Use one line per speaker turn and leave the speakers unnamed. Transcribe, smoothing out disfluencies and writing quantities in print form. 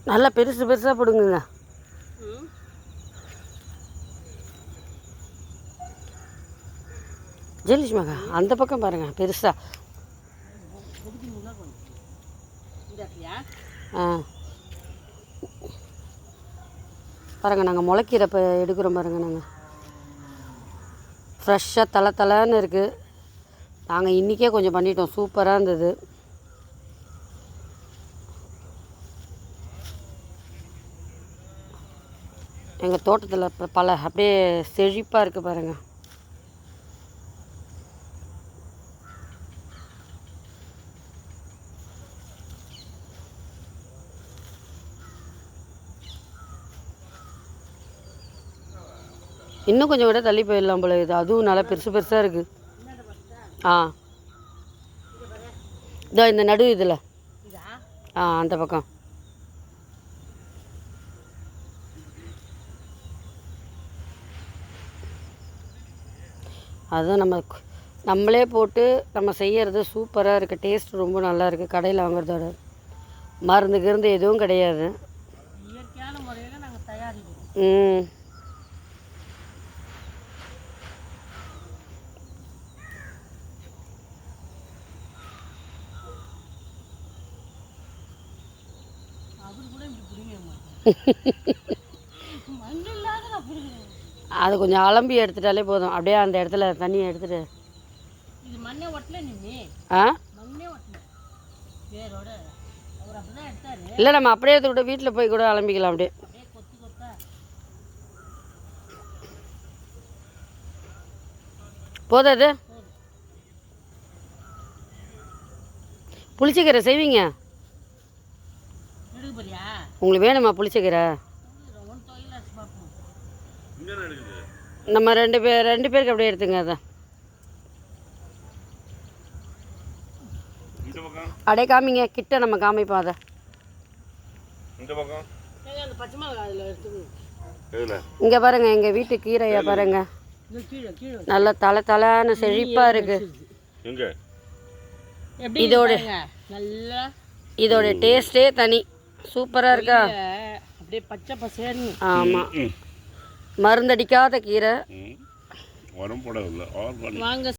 நல்லா பெருசு பெருசாக போடுங்க. ஜெயலட்சுமாக்கா அந்த பக்கம் பாருங்கள் பெருசாக. பாருங்கள் நாங்கள் முளைக்கீரை இப்போ எடுக்கிறோம் பாருங்கள். நாங்கள் ஃப்ரெஷ்ஷாக தலைன்னு இருக்குது. நாங்கள் இன்றைக்கே கொஞ்சம் பண்ணிட்டோம், சூப்பராக இருந்தது. எங்கள் தோட்டத்தில் இப்போ அப்படியே செழிப்பாக இருக்குது பாருங்கள். இன்னும் கொஞ்சம் விட தள்ளி போயிடலாம் போல இது. அதுவும் நல்லா பெருசு பெருசாக இருக்குது. இதோ இந்த நடு இதில் அந்த பக்கம். அதுதான் நம்மளே போட்டு நம்ம செய்கிறது சூப்பராக இருக்குது. டேஸ்ட் ரொம்ப நல்லா இருக்குது. கடையில் வாங்குறதோட மருந்து எதுவும் கிடையாது. இயற்கையான முறையில் நாங்கள் தயாரிக்கிறோம். அது கொஞ்சம் அலம்பி எடுத்துட்டாலே போதும். அப்படியே அந்த இடத்துல தண்ணியை எடுத்துட்டு இல்லை நம்ம அப்படியே எடுத்து விட்டு வீட்டில் போய் கூட அலம்பிக்கலாம். அப்படியே போதாது. புளிச்சக்கீரை செய்வீங்க? உங்களுக்கு வேணுமா புளிச்சக்கீரை? நம்ம ரெண்டு பேருக்கு அப்படியே எடுத்துங்க. அதான் அப்படியே காமிங்க, கிட்ட நம்ம காமிப்போம். அதை இங்கே பாருங்க, எங்கள் வீட்டு கீரையை பாருங்க, நல்ல தலைன்னு செழிப்பாக இருக்கு. இதோட டேஸ்டே தனி, சூப்பராக இருக்கா? அப்படியே பச்சை பசேன்னு. ஆமாம், மருந்தடிக்காத கீரை. வாங்க.